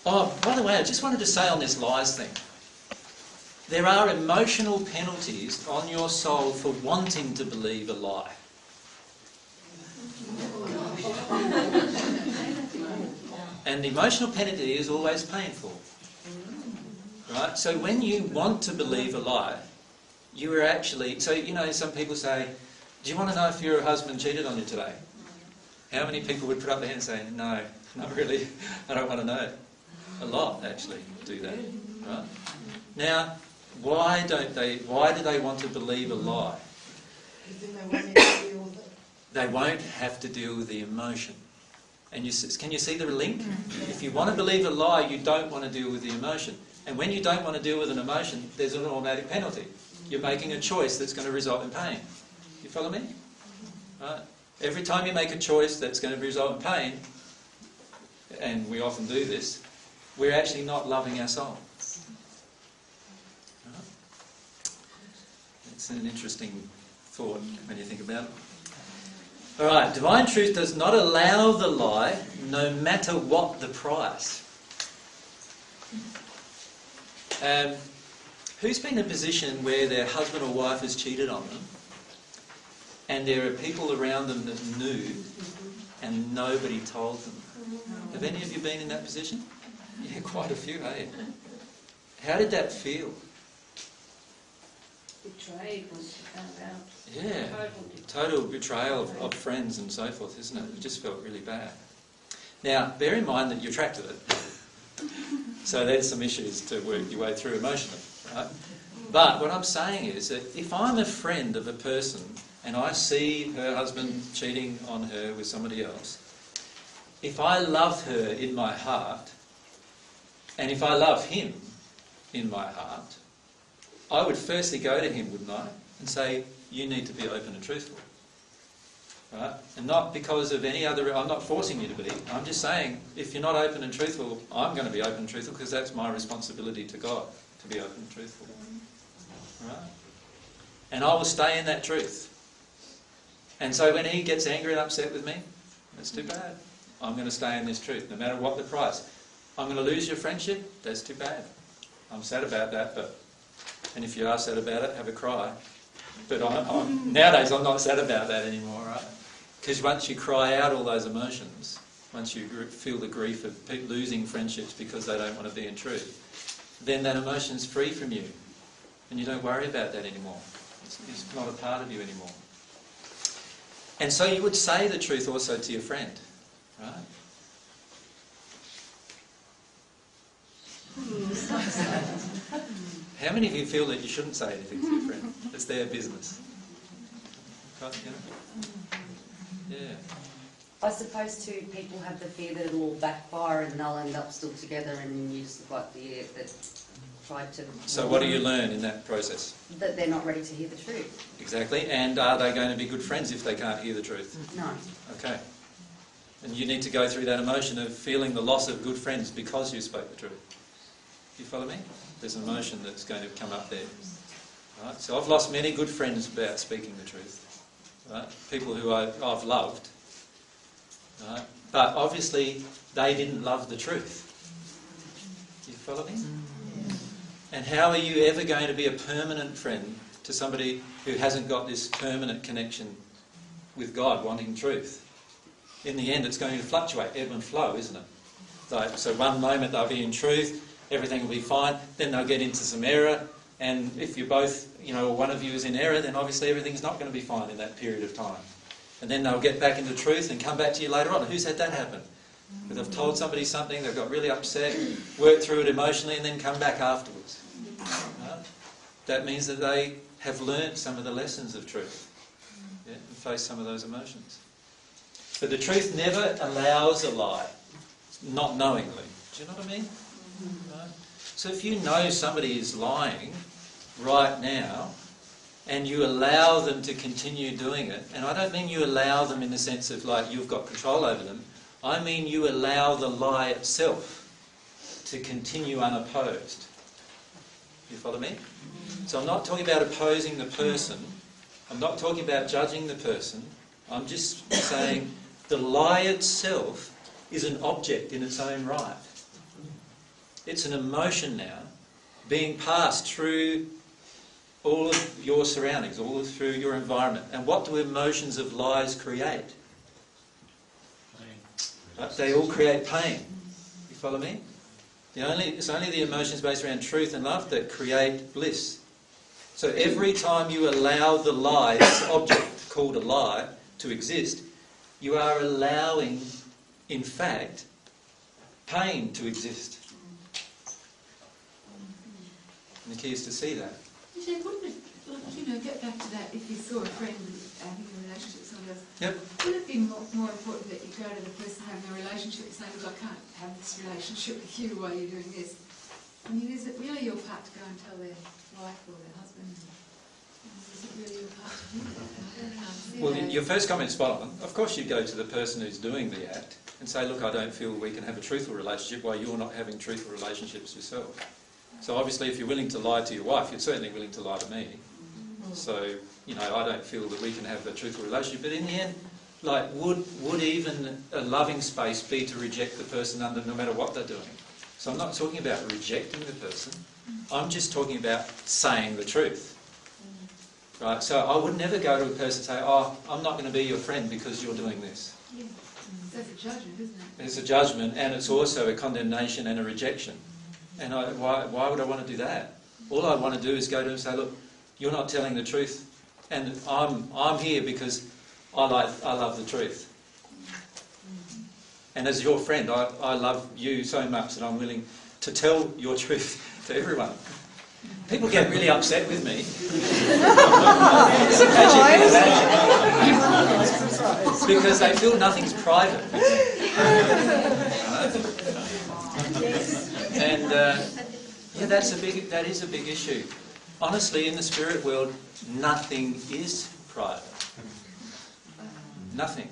Oh, by the way, I just wanted to say on this lies thing. There are emotional penalties on your soul for wanting to believe a lie. And the emotional penalty is always painful. Right? So when you want to believe a lie, you are actually... So, you know, some people say, do you want to know if your husband cheated on you today? How many people would put up their hand and say, no, not really, I don't want to know? A lot, actually, do that. Right? Now, why do they want to believe a lie? They won't have to deal with the emotion. And can you see the link? If you want to believe a lie, you don't want to deal with the emotion. And when you don't want to deal with an emotion, there's an automatic penalty. You're making a choice that's going to result in pain. You follow me? Right. Every time you make a choice that's going to result in pain, and we often do this, we're actually not loving our soul. Right. It's an interesting thought when you think about it. Alright, divine truth does not allow the lie, no matter what the price. Who's been in a position where their husband or wife has cheated on them, and there are people around them that knew, and nobody told them? Have any of you been in that position? Yeah, quite a few, eh? How did that feel? Betrayed was found out. Yeah, total betrayal of friends and so forth, isn't it? It just felt really bad. Now, bear in mind that you attracted it. So there's some issues to work your way through emotionally, right? But what I'm saying is that if I'm a friend of a person and I see her husband cheating on her with somebody else, if I love her in my heart, and if I love him in my heart, I would firstly go to him, wouldn't I, and say, you need to be open and truthful. Right? And not because of any other... I'm not forcing you to be. I'm just saying, if you're not open and truthful, I'm going to be open and truthful because that's my responsibility to God, to be open and truthful. Right? And I will stay in that truth. And so when he gets angry and upset with me, that's too bad. I'm going to stay in this truth, no matter what the price. I'm going to lose your friendship, that's too bad. I'm sad about that, but... And if you are sad about it, have a cry. But nowadays I'm not sad about that anymore, right? Because once you cry out all those emotions, once you feel the grief of losing friendships because they don't want to be in truth, then that emotion's free from you. And you don't worry about that anymore. It's not a part of you anymore. And so you would say the truth also to your friend, right? How many of you feel that you shouldn't say anything to your friend? It's their business. Yeah. I suppose too, people have the fear that it'll all backfire and they'll end up still together and you just look like the idiot that tried to... So what do you learn in that process? That they're not ready to hear the truth. Exactly. And are they going to be good friends if they can't hear the truth? No. Okay. And you need to go through that emotion of feeling the loss of good friends because you spoke the truth. You follow me? There's an emotion that's going to come up there. Right? So I've lost many good friends about speaking the truth. Right? People who I've loved. Right? But obviously they didn't love the truth. You follow me? And how are you ever going to be a permanent friend to somebody who hasn't got this permanent connection with God, wanting truth? In the end, it's going to fluctuate, ebb and flow, isn't it? So one moment they'll be in truth, everything will be fine, then they'll get into some error, and if you're both, or one of you is in error, then obviously everything's not going to be fine in that period of time. And then they'll get back into truth and come back to you later on. Who's had that happen? Because they've told somebody something, they've got really upset, worked through it emotionally, and then come back afterwards. Right? That means that they have learnt some of the lessons of truth, and faced some of those emotions. But the truth never allows a lie, not knowingly. Do you know what I mean? Right? So if you know somebody is lying right now, and you allow them to continue doing it, and I don't mean you allow them in the sense of like you've got control over them, I mean you allow the lie itself to continue unopposed. You follow me? So I'm not talking about opposing the person, I'm not talking about judging the person, I'm just saying the lie itself is an object in its own right. It's an emotion now being passed through all of your surroundings, all through your environment. And what do emotions of lies create? They all create pain. You follow me? It's only the emotions based around truth and love that create bliss. So every time you allow the lie, this object called a lie, to exist, you are allowing, in fact, pain to exist. And the key is to see that. Actually, wouldn't it, get back to that, if you saw a friend having a relationship with somebody else, Yep. would it be more important that you go to the person having a relationship and say, look, I can't have this relationship with you while you're doing this? I mean, is it really your part to go and tell their wife or their husband? Is it really your part to do that? Well, your first comment is spot on. Of course you go to the person who's doing the act and say, look, I don't feel we can have a truthful relationship while you're not having truthful relationships yourself. So obviously if you're willing to lie to your wife, you're certainly willing to lie to me. So, I don't feel that we can have a truthful relationship. But in the end, would even a loving space be to reject the person under no matter what they're doing? So I'm not talking about rejecting the person. I'm just talking about saying the truth. Right? So I would never go to a person and say, oh, I'm not going to be your friend because you're doing this. Yeah. That's a judgment, isn't it? It's a judgment, and it's also a condemnation and a rejection. And why would I want to do that? All I want to do is go to him and say, look, you're not telling the truth, and I'm here because I love the truth. And as your friend, I love you so much that I'm willing to tell your truth to everyone. People get really upset with me. Because they feel nothing's private. And that is a big issue. Honestly, in the spirit world, nothing is private. Nothing.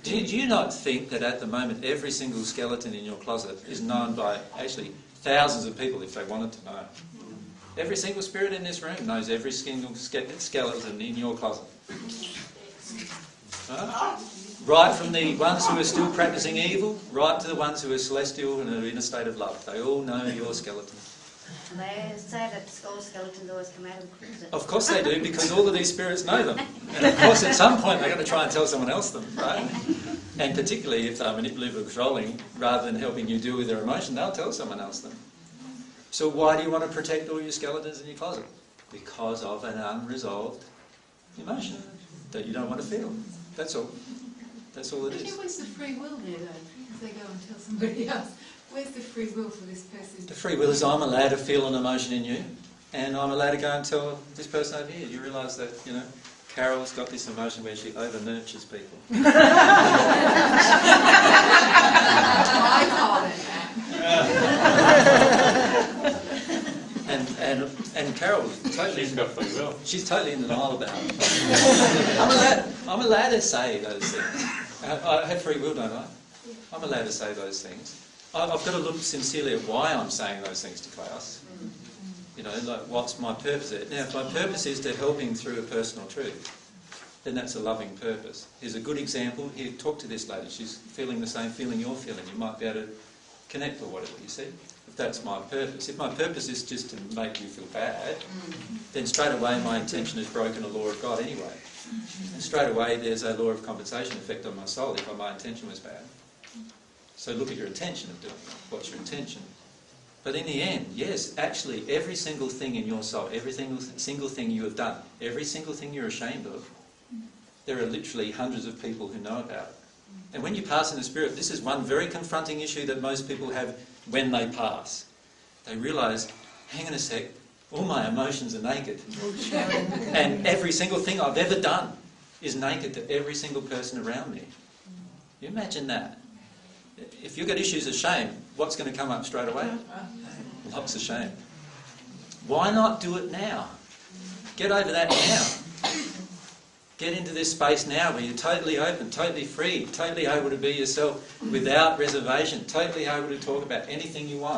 Do you not think that at the moment every single skeleton in your closet is known by actually thousands of people if they wanted to know? Every single spirit in this room knows every single skeleton in your closet. Right from the ones who are still practicing evil, right to the ones who are celestial and are in a state of love. They all know your skeleton. They say that skeletons always come out of the closet. Of course they do, because all of these spirits know them. And of course at some point they're going to try and tell someone else them, right? And particularly if they're manipulative or controlling, rather than helping you deal with their emotion, they'll tell someone else them. So why do you want to protect all your skeletons in your closet? Because of an unresolved emotion that you don't want to feel. That's all. That's all it is. Where's the free will there, though? If they go and tell somebody else, where's the free will for this person? The free will is I'm allowed to feel an emotion in you, and I'm allowed to go and tell this person over here. You realise that, Carol's got this emotion where she over-nurtures people. I call it that. And Carol totally... She's got free will. She's totally in denial about it. I'm allowed to say those things. I have free will, don't I? I'm allowed to say those things. I've got to look sincerely at why I'm saying those things to class. What's my purpose there? Now, if my purpose is to help him through a personal truth, then that's a loving purpose. Here's a good example. Here, talk to this lady. She's feeling the same feeling you're feeling. You might be able to connect or whatever, you see? If that's my purpose. If my purpose is just to make you feel bad, then straight away my intention has broken a law of God anyway. And straight away there's a law of compensation effect on my soul if my intention was bad. So look at your intention of doing it. What's your intention? But in the end, yes, actually every single thing in your soul, every single thing you have done, every single thing you're ashamed of, there are literally hundreds of people who know about it. And when you pass in the spirit, this is one very confronting issue that most people have when they pass. They realise, hang on a sec, all my emotions are naked. And every single thing I've ever done is naked to every single person around me. You imagine that? If you've got issues of shame, what's going to come up straight away? Lots of shame. Why not do it now? Get over that now. Get into this space now where you're totally open, totally free, totally able to be yourself without reservation, totally able to talk about anything you want.